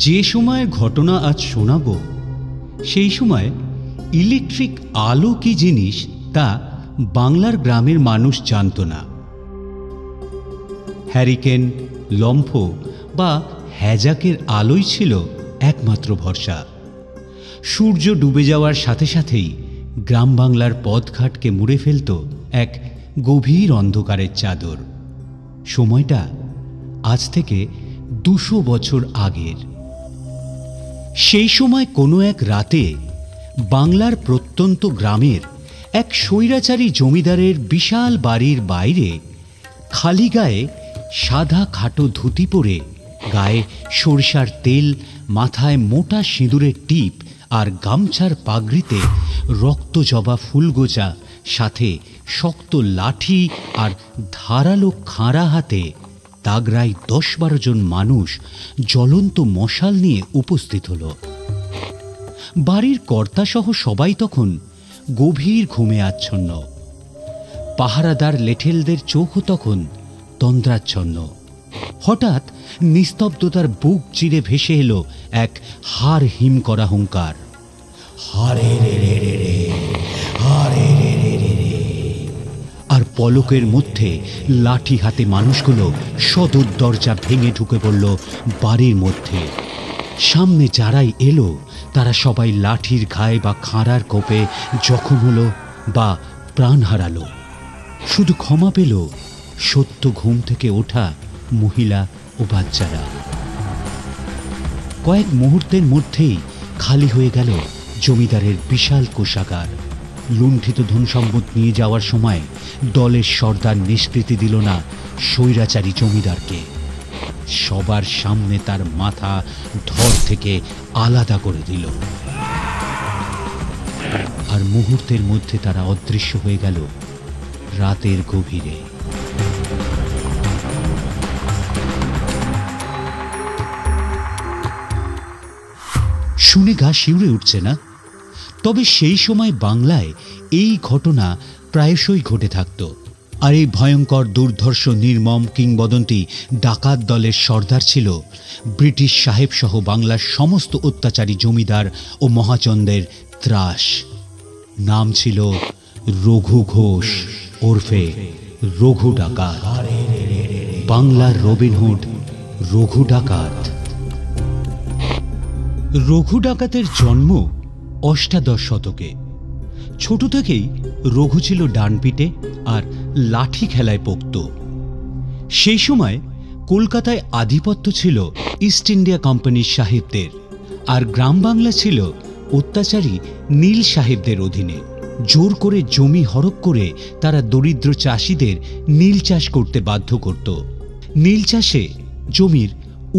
যে সময়ের ঘটনা আজ শোনাব সেই সময় ইলেকট্রিক আলো কি জিনিস তা বাংলার গ্রামের মানুষ জানত না। হ্যারিকেন, লম্ফ বা হ্যাজাকের আলোই ছিল একমাত্র ভরসা। সূর্য ডুবে যাওয়ার সাথে সাথেই গ্রাম বাংলার পথঘাটকে মুড়ে ফেলত এক গভীর অন্ধকারের চাদর। সময়টা আজ থেকে 200 বছর আগের। সেই সময় কোনো এক রাতে বাংলার প্রত্যন্ত গ্রামের এক স্বৈরাচারী জমিদারের বিশাল বাড়ির বাইরে খালি গায়ে সাদা খাটো ধুতি পরে, গায়ে সরিষার তেল, মাথায় মোটা সিঁদুরের টিপ আর গামছার পাগড়িতে রক্ত জবা ফুলগোছা, সাথে শক্ত লাঠি আর ধারালো খাঁড়া হাতে তাগড়ায় 10-12 জন মানুষ জ্বলন্ত মশাল নিয়ে উপস্থিত হল। বাড়ির কর্তাসহ সবাই তখন গভীর ঘুমে আচ্ছন্ন। পাহারাদার লেঠেলদের চোখও তখন তন্দ্রাচ্ছন্ন। হঠাৎ নিস্তব্ধতার বুক চিরে ভেসে এলো এক হাড় হিম করা হুঙ্কার, হারে রে রে রে রে, হারে রে রে রে রে। আর পলকের মধ্যে লাঠি হাতে মানুষগুলো সদর দরজা ভেঙে ঢুকে পড়ল বাড়ির মধ্যে। সামনে যারাই এলো তারা সবাই লাঠির ঘায়ে বা খাঁড়ার কোপে জখম হলো বা প্রাণ হারালো। শুধু ক্ষমা পেল সত্য ঘুম থেকে ওঠা মহিলা ও বাচ্চারা। কয়েক মুহূর্তের মধ্যেই খালি হয়ে গেল জমিদারের বিশাল কোষাগার। লুণ্ঠিত ধন সম্পদ নিয়ে যাওয়ার সময় দলের সর্দার নিষ্কৃতি দিল না স্বৈরাচারী জমিদারকে। সবার সামনে তার মাথা ধর থেকে আলাদা করে দিল। আর মুহূর্তের মধ্যে তারা অদৃশ্য হয়ে গেল রাতের গভীরে। শুনে গা শিউরে উঠছে না? তবে সেই সময় বাংলায় এই ঘটনা প্রায়শই ঘটে থাকত। আর এই ভয়ঙ্কর দুর্ধর্ষ নির্মম কিংবদন্তি ডাকাত দলের সর্দার ছিল ব্রিটিশ সাহেব সহ বাংলার সমস্ত অত্যাচারী জমিদার ও মহাজনদের ত্রাস। নাম ছিল রঘু ঘোষ ওরফে রঘু ডাকাত, বাংলার রবিনহুড রঘু ডাকাত। রঘু ডাকাতের জন্ম অষ্টাদশ শতকে। ছোট থেকেই রঘু ছিল ডানপিটে আর লাঠি খেলায় পোক্ত। সেই সময় কলকাতায় আধিপত্য ছিল ইস্ট ইন্ডিয়া কোম্পানির সাহেবদের, আর গ্রাম বাংলা ছিল অত্যাচারী নীল সাহেবদের অধীনে। জোর করে জমি হড়প করে তারা দরিদ্র চাষিদের নীল চাষ করতে বাধ্য করত। নীল চাষে জমির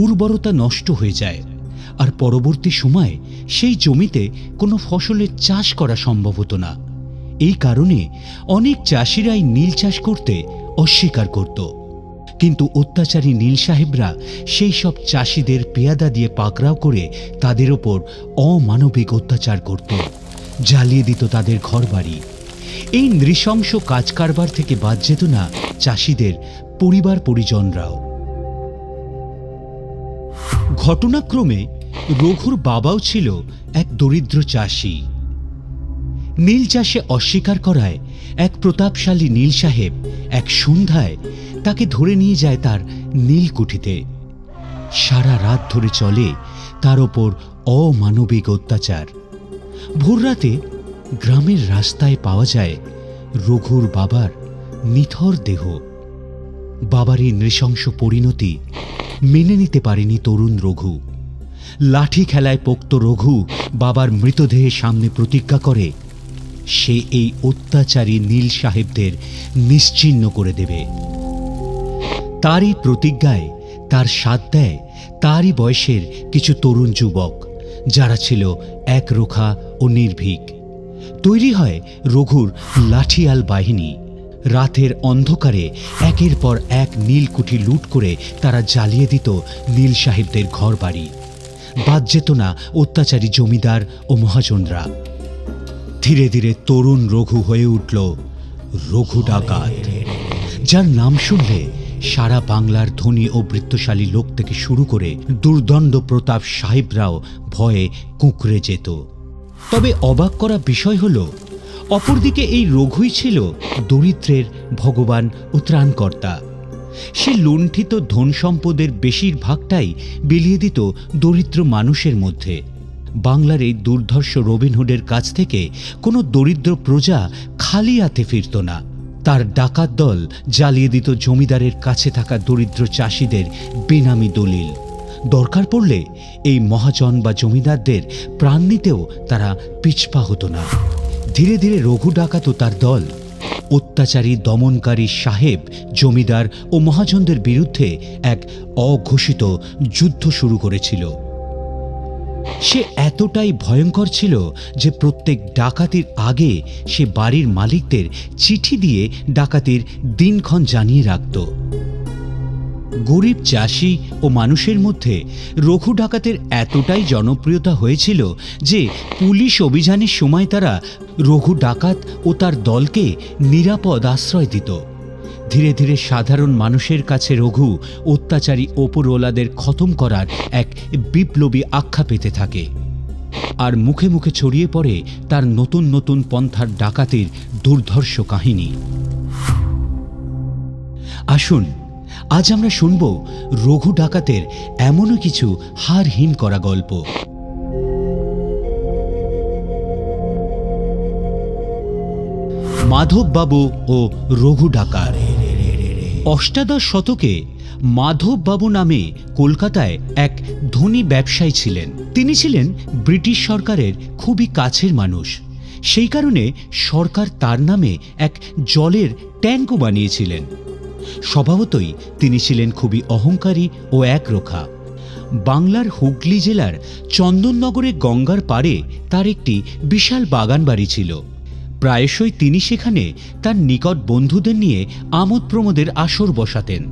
উর্বরতা নষ্ট হয়ে যায়, আর পরবর্তী সময়ে সেই জমিতে কোনো ফসলের চাষ করা সম্ভব হতো না। এই কারণে অনেক চাষিরাই নীল চাষ করতে অস্বীকার করত। কিন্তু অত্যাচারী নীল সাহেবরা সেই সব চাষিদের পেয়াদা দিয়ে পাকড়াও করে তাদের ওপর অমানবিক অত্যাচার করত, জ্বালিয়ে দিত তাদের ঘরবাড়ি। এই নৃশংস কাজ কারবার থেকে বাদ যেত না চাষিদের পরিবার পরিজনরাও। ঘটনাক্রমে রঘুর বাবাও ছিল এক দরিদ্র চাষি। নীল চাষে অস্বীকার করায় এক প্রতাপশালী নীল সাহেব এক সন্ধ্যায় তাকে ধরে নিয়ে যায় তার নীলকুঠিতে। সারা রাত ধরে চলে তার ওপর অমানবিক অত্যাচার। ভোররাতে গ্রামের রাস্তায় পাওয়া যায় রঘুর বাবার নিথর দেহ। বাবার এই নৃশংস পরিণতি মেনে নিতে পারেনি তরুণ রঘু। লাঠি খেলায় পোক্ত রঘু বাবার মৃতদেহের সামনে প্রতিজ্ঞা করে সে এই অত্যাচারী নীল সাহেবদের নিশ্চিহ্ন করে দেবে। তারই প্রতিজ্ঞায় তার সাথ দেয় তারই বয়সের কিছু তরুণ যুবক, যারা ছিল একরোখা ও নির্ভীক। তৈরি হয় রঘুর লাঠিয়াল বাহিনী। রাতের অন্ধকারে একের পর এক নীলকুঠি লুট করে তারা জ্বালিয়ে দিত নীল সাহেবদের ঘর বাড়ি। বাদ যেত না অত্যাচারী জমিদার ও মহাজনরা। ধীরে ধীরে তরুণ রঘু হয়ে উঠল রঘু ডাকাত, যার নাম শুনলে সারা বাংলার ধনী ও বৃত্তশালী লোক থেকে শুরু করে দুর্দণ্ড প্রতাপ সাহেবরাও ভয়ে কুঁকড়ে যেত। তবে অবাক করা বিষয় হল, অপরদিকে এই রঘুই ছিল দরিদ্রের ভগবান ও ত্রাণকর্তা। সে লুণ্ঠিত ধন সম্পদের বেশিরভাগটাই বিলিয়ে দিত দরিদ্র মানুষের মধ্যে। বাংলার এই দুর্ধর্ষ রবিনহুডের কাছ থেকে কোনো দরিদ্র প্রজা খালি হাতে ফিরত না। তার ডাকাত দল জ্বালিয়ে দিত জমিদারের কাছে থাকা দরিদ্র চাষিদের বেনামি দলিল। দরকার পড়লে এই মহাজন বা জমিদারদের প্রাণ নিতেও তারা পিছপা হতো না। ধীরে ধীরে রঘু ডাকাত ও তার দল অত্যাচারী দমনকারী সাহেব, জমিদার ও মহাজনদের বিরুদ্ধে এক অঘোষিত যুদ্ধ শুরু করেছিল। সে এতটাই ভয়ঙ্কর ছিল যে প্রত্যেক ডাকাতির আগে সে বাড়ির মালিকদের চিঠি দিয়ে ডাকাতির দিনক্ষণ জানিয়ে রাখত। গরিব চাষি ও মানুষের মধ্যে রঘু ডাকাতের এতটাই জনপ্রিয়তা হয়েছিল যে পুলিশ অভিযানের সময় তারা রঘু ডাকাত ও তার দলকে নিরাপদ আশ্রয় দিত। ধীরে ধীরে সাধারণ মানুষের কাছে রঘু অত্যাচারী ওপরওয়ালাদের খতম করার এক বিপ্লবী আখ্যা পেতে থাকে, আর মুখে মুখে ছড়িয়ে পড়ে তার নতুন নতুন পন্থার ডাকাতির দুর্ধর্ষ কাহিনী। আসুন আজ আমরা শুনব রঘু ডাকাতের এমনও কিছু হার হিম করা গল্প। মাধববাবু ও রঘু ডাকাত। অষ্টাদশ শতকে মাধববাবু নামে কলকাতায় এক ধনী ব্যবসায়ী ছিলেন। তিনি ছিলেন ব্রিটিশ সরকারের খুবই কাছের মানুষ। সেই কারণে সরকার তার নামে এক জলের ট্যাঙ্কও বানিয়েছিলেন। স্বভাবতই তিনি ছিলেন খুবই অহংকারী ও একরোখা। বাংলার হুগলি জেলার চন্দননগরে গঙ্গার পাড়ে তার একটি বিশাল বাগান বাড়ি ছিল। প্রায়শই তিনি সেখানে তার নিকট বন্ধুদের নিয়ে আমোদ প্রমোদের আসর বসাতেন।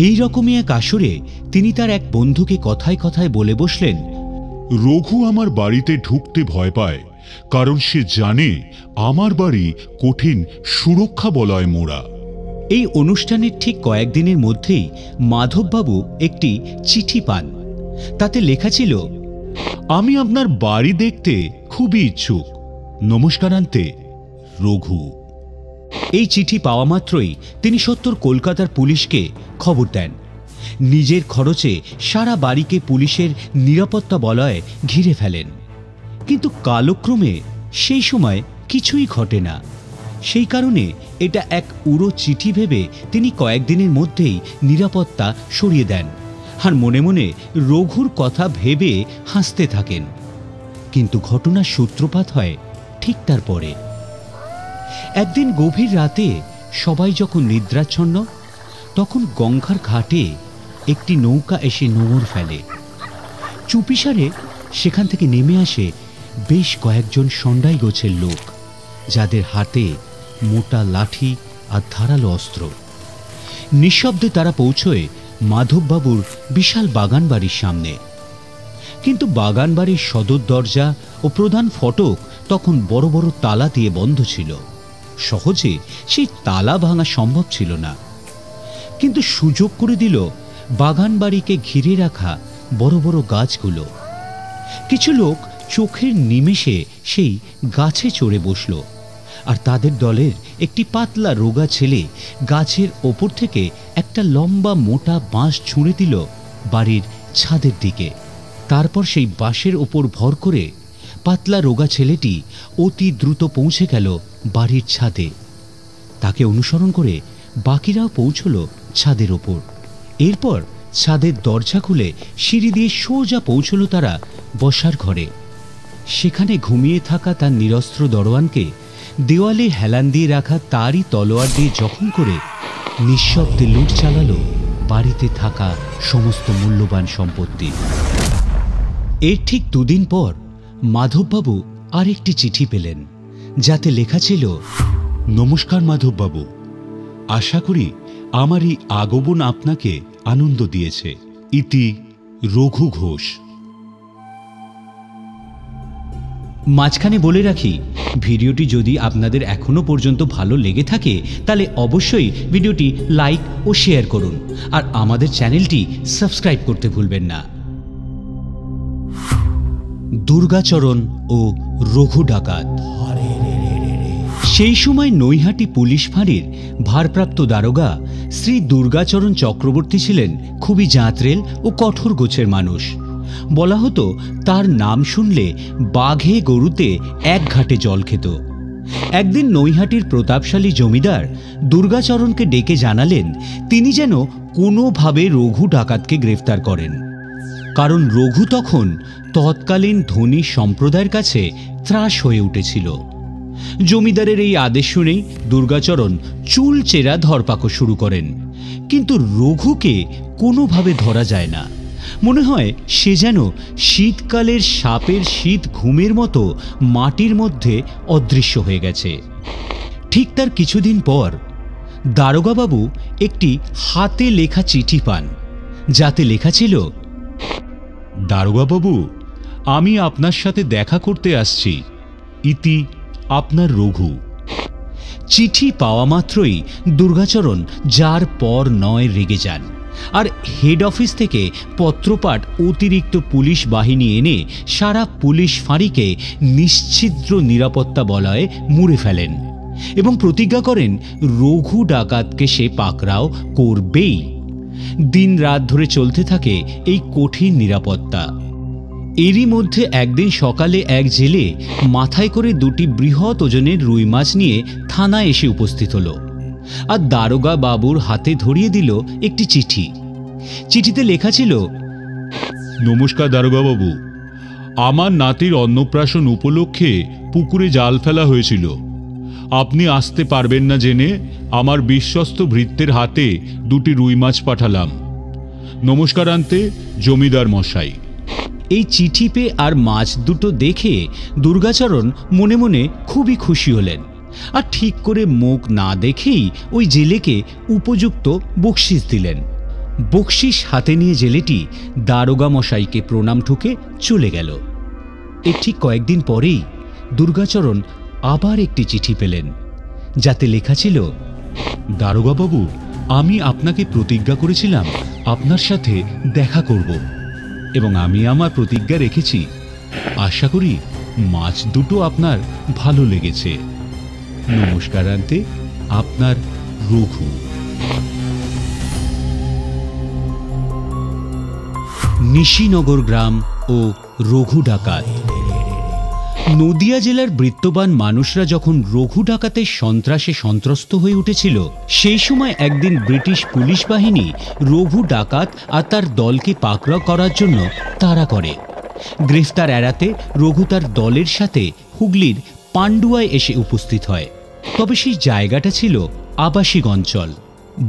এই রকমই এক আসরে তিনি তার এক বন্ধুকে কথায় কথায় বলে বসলেন, রঘু আমার বাড়িতে ঢুকতে ভয় পায়, কারণ সে জানে আমার বাড়ি কঠিন সুরক্ষা বলয় মোড়া। এই অনুষ্ঠানের ঠিক কয়েকদিনের মধ্যেই মাধববাবু একটি চিঠি পান। তাতে লেখা ছিল, আমি আপনার বাড়ি দেখতে খুবই ইচ্ছুক, নমস্কারান্তে, রঘু। এই চিঠি পাওয়া মাত্রই তিনি সত্বর কলকাতার পুলিশকে খবর দেন। নিজের খরচে সারা বাড়িকে পুলিশের নিরাপত্তা বলয়ে ঘিরে ফেলেন। কিন্তু কালক্রমে সেই সময় কিছুই ঘটে না। সেই কারণে এটা এক উড়ো চিঠি ভেবে তিনি কয়েকদিনের মধ্যেই নিরাপত্তা সরিয়ে দেন, আর মনে মনে রঘুর কথা ভেবে হাসতে থাকেন। কিন্তু ঘটনার সূত্রপাত হয় ঠিক তারপরে। একদিন গভীর রাতে সবাই যখন নিদ্রাচ্ছন্ন, তখন গঙ্গার ঘাটে একটি নৌকা এসে নোঙর ফেলে। চুপিসারে সেখান থেকে নেমে আসে বেশ কয়েকজন সন্ডাই গোছের লোক, যাদের হাতে মোটা লাঠি আর ধারালো অস্ত্র। নিঃশব্দে তারা পৌঁছয় মাধববাবুর বিশাল বাগান বাড়ির সামনে। কিন্তু বাগান বাড়ির সদর দরজা ও প্রধান ফটক তখন বড় বড় তালা দিয়ে বন্ধ ছিল। সহজে সেই তালা ভাঙা সম্ভব ছিল না। কিন্তু সুযোগ করে দিল বাগান বাড়িকে ঘিরে রাখা বড় বড় গাছগুলো। কিছু লোক চোখের নিমেষে সেই গাছে চড়ে বসল, আর তাদের দলের একটি পাতলা রোগা ছেলে গাছের ওপর থেকে একটা লম্বা মোটা বাঁশ ছুঁড়ে দিল বাড়ির ছাদের দিকে। তারপর সেই বাঁশের ওপর ভর করে পাতলা রোগা ছেলেটি অতি দ্রুত পৌঁছে গেল বাড়ির ছাদে। তাকে অনুসরণ করে বাকিরাও পৌঁছল ছাদের ওপর। এরপর ছাদের দরজা খুলে সিঁড়ি দিয়ে সোজা পৌঁছল তারা বসার ঘরে। সেখানে ঘুমিয়ে থাকা তার নিরস্ত্র দরোয়ানকে দেওয়ালে হেলান দিয়ে রাখা তারই তলোয়ার দিয়ে জখম করে নিঃশব্দে লুট চালালো বাড়িতে থাকা সমস্ত মূল্যবান সম্পত্তি। এর ঠিক দুদিন পর মাধববাবু আরেকটি চিঠি পেলেন, যাতে লেখা ছিল, নমস্কার মাধববাবু, আশা করি আমার এই আগমন আপনাকে আনন্দ দিয়েছে। ইতি রঘু ঘোষ। মাঝখানে বলে রাখি, ভিডিওটি যদি আপনাদের এখনও পর্যন্ত ভালো লেগে থাকে তাহলে অবশ্যই ভিডিওটি লাইক ও শেয়ার করুন, আর আমাদের চ্যানেলটি সাবস্ক্রাইব করতে ভুলবেন না। দুর্গাচরণ ও রঘু ডাকাত। সেই সময় নৈহাটি পুলিশ ফাঁড়ির ভারপ্রাপ্ত দারোগা শ্রী দুর্গাচরণ চক্রবর্তী ছিলেন খুবই জাঁতরেল ও কঠোর গোছের মানুষ। বলা হতো তার নাম শুনলে বাঘে গরুতে এক ঘাটে জল খেত। একদিন নৈহাটির প্রতাপশালী জমিদার দুর্গাচরণকে ডেকে জানালেন তিনি যেন কোনোভাবে রঘু ডাকাতকে গ্রেফতার করেন, কারণ রঘু তখন তৎকালীন ধনী সম্প্রদায়ের কাছে ত্রাস হয়ে উঠেছিল। জমিদারের এই আদেশ শুনেই দুর্গাচরণ চুলচেরা ধরপাকড় শুরু করেন, কিন্তু রঘুকে কোনোভাবে ধরা যায় না। মনে হয় সে যেন শীতকালের সাপের শীত ঘুমের মতো মাটির মধ্যে অদৃশ্য হয়ে গেছে। ঠিক তার কিছুদিন পর দারোগাবাবু একটি হাতে লেখা চিঠি পান, যাতে লেখা ছিল, দারোগাবাবু, আমি আপনার সাথে দেখা করতে আসছি। ইতি আপনার রঘু। চিঠি পাওয়া মাত্রই দুর্গাচরণ যার পর নয় রেগে যান, আর হেড অফিস থেকে পত্রপাঠ অতিরিক্ত পুলিশ বাহিনী এনে সারা পুলিশ ফাঁড়িকে নিশ্ছিদ্র নিরাপত্তা বলয়ে মুড়ে ফেলেন এবং প্রতিজ্ঞা করেন রঘু ডাকাতকে সে পাকড়াও করবেই। দিন রাত ধরে চলতে থাকে এই কঠিন নিরাপত্তা। এরই মধ্যে একদিন সকালে এক জেলে মাথায় করে দুটি বৃহৎ ওজনের রুই মাছ নিয়ে থানায় এসে উপস্থিত হলো, আর দারোগা বাবুর হাতে ধরিয়ে দিল একটি চিঠি। চিঠিতে লেখা ছিল, নমস্কার দারোগাবাবু, আমার নাতির অন্নপ্রাশন উপলক্ষে পুকুরে জাল ফেলা হয়েছিল। আপনি আসতে পারবেন না জেনে আমার বিশ্বস্ত ভৃত্যের হাতে দুটি রুই মাছ পাঠালাম। নমস্কার আনতে, জমিদার মশাই। এই চিঠি পেয়ে আর মাছ দুটো দেখে দুর্গাচরণ মনে মনে খুবই খুশি হলেন, আর ঠিক করে মুখ না দেখেই ওই জেলেকে উপযুক্ত বকশিস দিলেন। বকশিস হাতে নিয়ে জেলেটি দারোগা মশাইকে প্রণাম ঠুকে চলে গেল। এর ঠিক কয়েকদিন পরেই দুর্গাচরণ আবার একটি চিঠি পেলেন, যাতে লেখা ছিল, দারোগাবাবু, আমি আপনাকে প্রতিজ্ঞা করেছিলাম আপনার সাথে দেখা করব, এবং আমি আমার প্রতিজ্ঞা রেখেছি। আশা করি মাছ দুটো আপনার ভালো লেগেছে। নমস্কার আনতে, আপনার রঘু। নিশিনগর গ্রাম ও রঘু ডাকাত। নদিয়া জেলার বৃত্তবান মানুষরা যখন রঘু ডাকাতের সন্ত্রাসে সন্ত্রস্ত হয়ে উঠেছিল, সেই সময় একদিন ব্রিটিশ পুলিশ বাহিনী রঘু ডাকাত আর তার দলকে পাকড়াও করার জন্য তাড়া করে। গ্রেফতার এড়াতে রঘু তার দলের সাথে হুগলির পান্ডুয়ায় এসে উপস্থিত হয়। তবে সেই জায়গাটা ছিল আবাসিক অঞ্চল।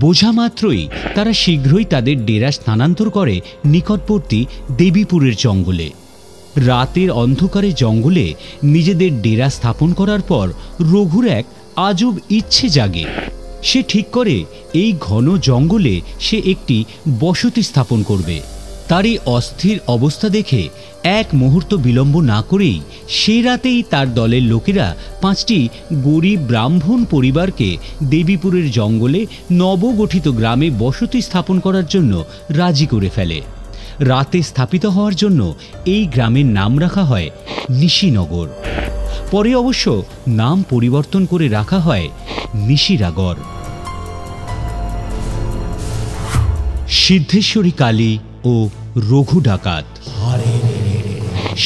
বোঝা মাত্রই তারা শীঘ্রই তাদের ডেরা স্থানান্তর করে নিকটবর্তী দেবীপুরের জঙ্গলে। রাতের অন্ধকারে জঙ্গলে নিজেদের ডেরা স্থাপন করার পর রঘুর এক আজব ইচ্ছে জাগে। সে ঠিক করে এই ঘন জঙ্গলে সে একটি বসতি স্থাপন করবে। তার এই অস্থির অবস্থা দেখে এক মুহূর্ত বিলম্ব না করেই সে রাতেই তার দলের লোকেরা 5টি গরিব ব্রাহ্মণ পরিবারকে দেবীপুরের জঙ্গলে নবগঠিত গ্রামে বসতি স্থাপন করার জন্য রাজি করে ফেলে। রাতে স্থাপিত হওয়ার জন্য এই গ্রামের নাম রাখা হয় নিশিনগর। পরে অবশ্য নাম পরিবর্তন করে রাখা হয় নিশিরাগড়। সিদ্ধেশ্বরী কালী ও রঘু ডাকাত।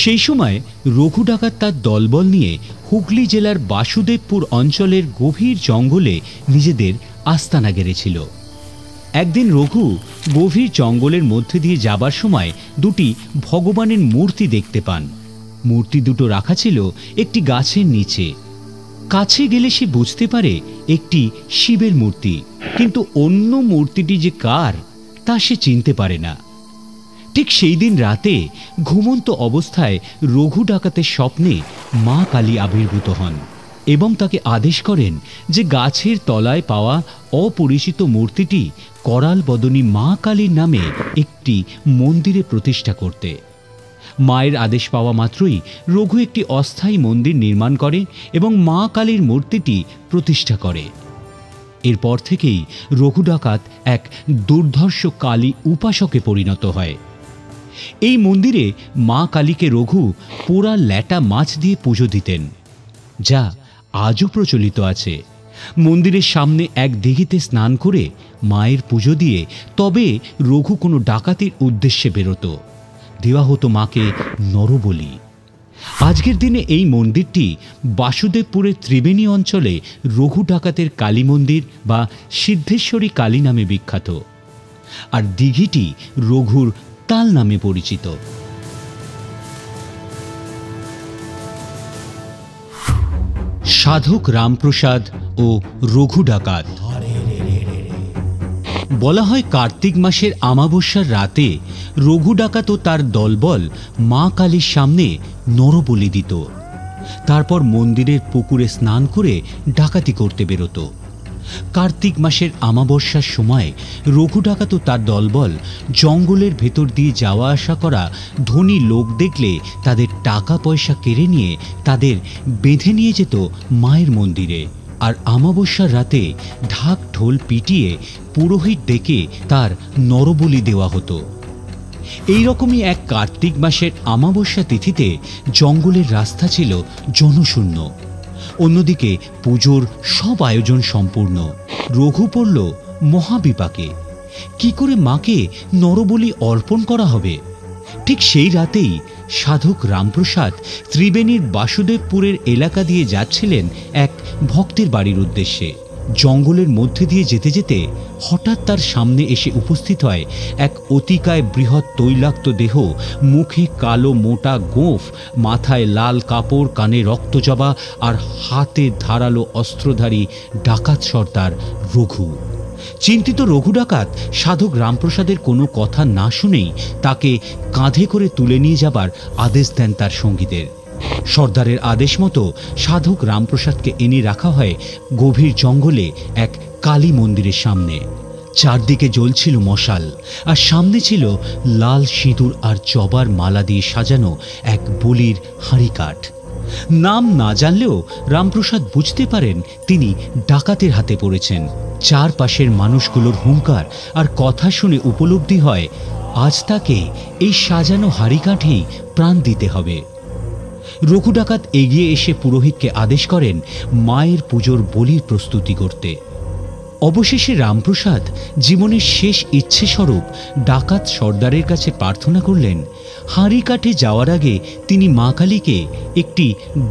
সেই সময় রঘু ডাকাত তার দলবল নিয়ে হুগলি জেলার বাসুদেবপুর অঞ্চলের গভীর জঙ্গলে নিজেদের আস্তানা গেড়েছিল। একদিন রঘু গভীর জঙ্গলের মধ্যে দিয়ে যাবার সময় দুটি ভগবানের মূর্তি দেখতে পান। মূর্তি দুটো রাখা ছিল একটি গাছের নিচে। কাছে গেলে সে বুঝতে পারে একটি শিবের মূর্তি, কিন্তু অন্য মূর্তিটি যে কার তা সে চিনতে পারে না। ঠিক সেই দিন রাতে ঘুমন্ত অবস্থায় রঘু ডাকাতের স্বপ্নে মা কালী আবির্ভূত হন এবং তাকে আদেশ করেন যে গাছের তলায় পাওয়া অপরিচিত মূর্তিটি করাল বদনী মা কালীর নামে একটি মন্দিরে প্রতিষ্ঠা করতে। মায়ের আদেশ পাওয়া মাত্রই রঘু একটি অস্থায়ী মন্দির নির্মাণ করে এবং মা কালীর মূর্তিটি প্রতিষ্ঠা করে। এরপর থেকেই রঘু ডাকাত এক দুর্ধর্ষ কালী উপাসকে পরিণত হয়। এই মন্দিরে মা কালীকে রঘু পোড়া ল্যাটা মাছ দিয়ে পুজো দিতেন, যা আজও প্রচলিত আছে। মন্দিরের সামনে এক দিঘিতে স্নান করে মায়ের পুজো দিয়ে তবে রঘু কোনো ডাকাতির উদ্দেশ্যে বেরোত। দেওয়া হতো মাকে নরবলি। আজকের দিনে এই মন্দিরটি বাসুদেবপুরের ত্রিবেণী অঞ্চলে রঘু ডাকাতের কালী মন্দির বা সিদ্ধেশ্বরী কালী নামে বিখ্যাত, আর দিঘিটি রঘুর তাল নামে পরিচিত। সাধক রামপ্রসাদ ও রঘু ডাকাত। বলা হয় কার্তিক মাসের অমাবস্যার রাতে রঘু ডাকাত ও তার দলবল মা কালীর সামনে নরবলি দিত। তারপর মন্দিরের পুকুরে স্নান করে ডাকাতি করতে বেরোত। কার্তিক মাসের অমাবস্যার সময় রঘু ডাকাত ও তার দলবল জঙ্গলের ভেতর দিয়ে যাওয়া আসা করা ধনী লোক দেখলে তাদের টাকা পয়সা কেড়ে নিয়ে তাদের বেঁধে নিয়ে যেত মায়ের মন্দিরে। আর অমাবস্যার রাতে ঢাক ঢোল পিটিয়ে পুরোহিত ডেকে তার নরবলি দেওয়া হতো। এই রকমই এক কার্তিক মাসের অমাবস্যা তিথিতে জঙ্গলের রাস্তা ছিল জনশূন্য। অন্যদিকে পুজোর সব আয়োজন সম্পূর্ণ। রঘু পড়ল মহাবিপাকে। কি করে মাকে নরবলি অর্পণ করা হবে? ঠিক সেই রাতেই সাধক রামপ্রসাদ ত্রিবেণীর বাসুদেবপুরের এলাকা দিয়ে যাচ্ছিলেন এক ভক্তের বাড়ির উদ্দেশ্যে। জঙ্গলের মধ্যে দিয়ে যেতে যেতে হঠাৎ তার সামনে এসে উপস্থিত হয় এক অতিকায় বৃহৎ তৈলাক্ত দেহ, মুখে কালো মোটা গোঁফ, মাথায় লাল কাপড়, কানে রক্তজবা আর হাতে ধারালো অস্ত্রধারী ডাকাত সর্দার রঘু। চিন্তিত রঘু ডাকাত সাধক রামপ্রসাদের কোনো কথা না শুনেই তাকে কাঁধে করে তুলে নিয়ে যাবার আদেশ দেন তার সঙ্গীদের। সর্দারের আদেশ মতো সাধক রামপ্রসাদকে এনে রাখা হয় গভীর জঙ্গলে এক কালী মন্দিরের সামনে। চারদিকে জ্বলছিল মশাল, আর সামনে ছিল লাল সিঁদুর আর জবার মালা দিয়ে সাজানো এক বলির হাঁড়িকাঠ। নাম না জানলেও রামপ্রসাদ বুঝতে পারেন তিনি ডাকাতের হাতে পড়েছেন। চারপাশের মানুষগুলোর হুঙ্কার আর কথা শুনে উপলব্ধি হয় আজ তাকে এই সাজানো হাঁড়িকাঠেই প্রাণ দিতে হবে। রঘু ডাকাত এগিয়ে এসে পুরোহিতকে আদেশ করেন মায়ের পুজোর বলির প্রস্তুতি করতে। অবশেষে রামপ্রসাদ জীবনের শেষ ইচ্ছে স্বরূপ ডাকাত সর্দারের কাছে প্রার্থনা করলেন হাঁড়িকাঠে যাওয়ার আগে তিনি মা কালীকে একটি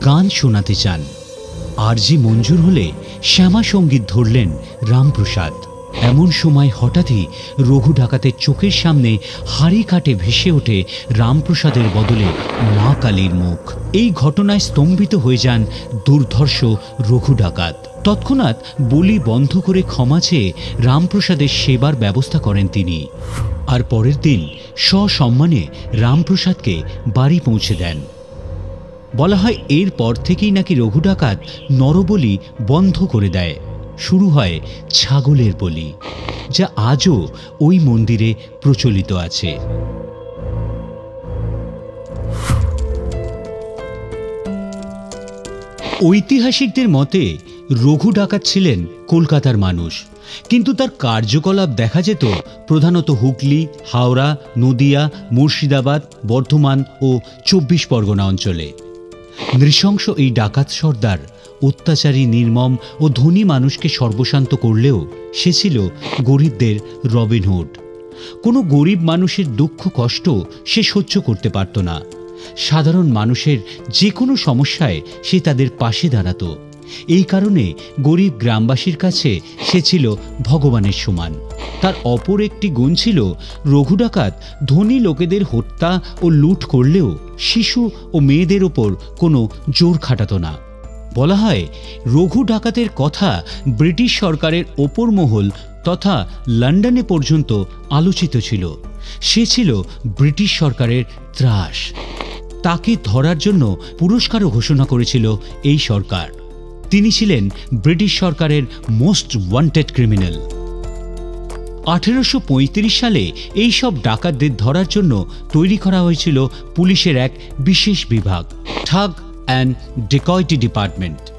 গান শোনাতে চান। আরজি মঞ্জুর হলে শ্যামা সঙ্গীত ধরলেন রামপ্রসাদ। এমন সময় হঠাৎই রঘু ডাকাতের চোখের সামনে হাঁড়িকাঠে ভেসে ওঠে রামপ্রসাদের বদলে মা কালীর মুখ। এই ঘটনায় স্তম্ভিত হয়ে যান দুর্ধর্ষ রঘু ডাকাত। তৎক্ষণাৎ বলি বন্ধ করে ক্ষমা চেয়ে রামপ্রসাদের সেবার ব্যবস্থা করেন তিনি। আর পরের দিন সসম্মানে রামপ্রসাদকে বাড়ি পৌঁছে দেন। বলা হয় এরপর থেকেই নাকি রঘু ডাকাত নরবলি বন্ধ করে দেয়। শুরু হয় ছাগলের বলি, যা আজও ওই মন্দিরে প্রচলিত আছে। ঐতিহাসিকদের মতে রঘু ডাকাত ছিলেন কলকাতার মানুষ, কিন্তু তার কার্যকলাপ দেখা যেত প্রধানত হুগলি, হাওড়া, নদিয়া, মুর্শিদাবাদ, বর্ধমান ও 24 পরগনা অঞ্চলে। নৃশংস এই ডাকাত সর্দার অত্যাচারী, নির্মম ও ধনী মানুষকে সর্বশান্ত করলেও সে ছিল গরিবদের রবিনহুড। কোনো গরিব মানুষের দুঃখ কষ্ট সে সহ্য করতে পারত না। সাধারণ মানুষের যে কোনো সমস্যায় সে তাদের পাশে দাঁড়াতো। এই কারণে গরিব গ্রামবাসীর কাছে সে ছিল ভগবানের সমান। তার অপর একটি গুণ ছিল রঘু ডাকাত ধনী লোকেদের হত্যা ও লুট করলেও শিশু ও মেয়েদের ওপর কোনো জোর খাটাতো না। বলা হয় রঘু ডাকাতের কথা ব্রিটিশ সরকারের ওপর মহল তথা লন্ডনে পর্যন্ত আলোচিত ছিল। সে ছিল ব্রিটিশ সরকারের ত্রাস। তাকে ধরার জন্য পুরস্কারও ঘোষণা করেছিল এই সরকার। তিনি ছিলেন ব্রিটিশ সরকারের মোস্ট ওয়ান্টেড ক্রিমিনাল। 1835 সালে এই সব ডাকাতদের ধরার জন্য তৈরি করা হয়েছিল পুলিশের এক বিশেষ বিভাগ, ঠাগ অ্যান্ড ডেকয়েটি ডিপার্টমেন্ট।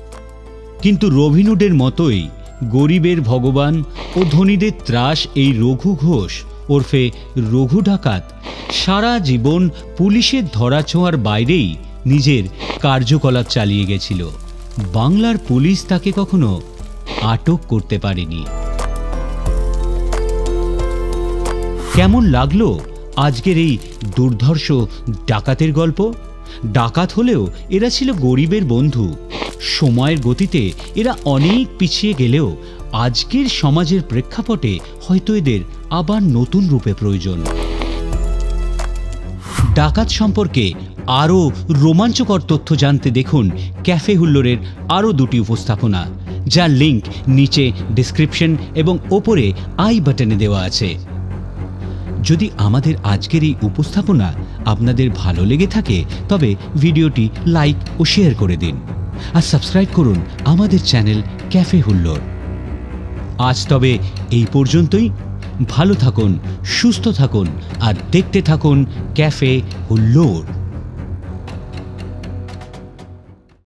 কিন্তু রবিনহুডের মতোই গরিবের ভগবান ও ধনীদের ত্রাস এই রঘু ঘোষ ওরফে রঘু ডাকাত সারা জীবন পুলিশের ধরাছোঁয়ার বাইরেই নিজের কার্যকলাপ চালিয়ে গেছিল। বাংলার পুলিশ তাকে কখনো আটক করতে পারেনি। কেমন লাগলো আজকের এই দুর্ধর্ষ ডাকাতের গল্প? ডাকাত হলেও এরা ছিল গরিবের বন্ধু। সময়ের গতিতে এরা অনেক পিছিয়ে গেলেও আজকের সমাজের প্রেক্ষাপটে হয়তো এদের আবার নতুন রূপে প্রয়োজন। ডাকাত সম্পর্কে আরও রোমাঞ্চকর তথ্য জানতে দেখুন ক্যাফে হুল্লোড়ের আরও দুটি উপস্থাপনা, যার লিঙ্ক নিচে ডেসক্রিপশন এবং ওপরে আই বাটনে দেওয়া আছে। যদি আমাদের আজকের এই উপস্থাপনা আপনাদের ভালো লেগে থাকে তবে ভিডিওটি লাইক ও শেয়ার করে দিন আর সাবস্ক্রাইব করুন আমাদের চ্যানেল ক্যাফে হুল্লোড়। আজ তবে এই পর্যন্তই। ভালো থাকুন, সুস্থ থাকুন আর দেখতে থাকুন ক্যাফে হুল্লোড়।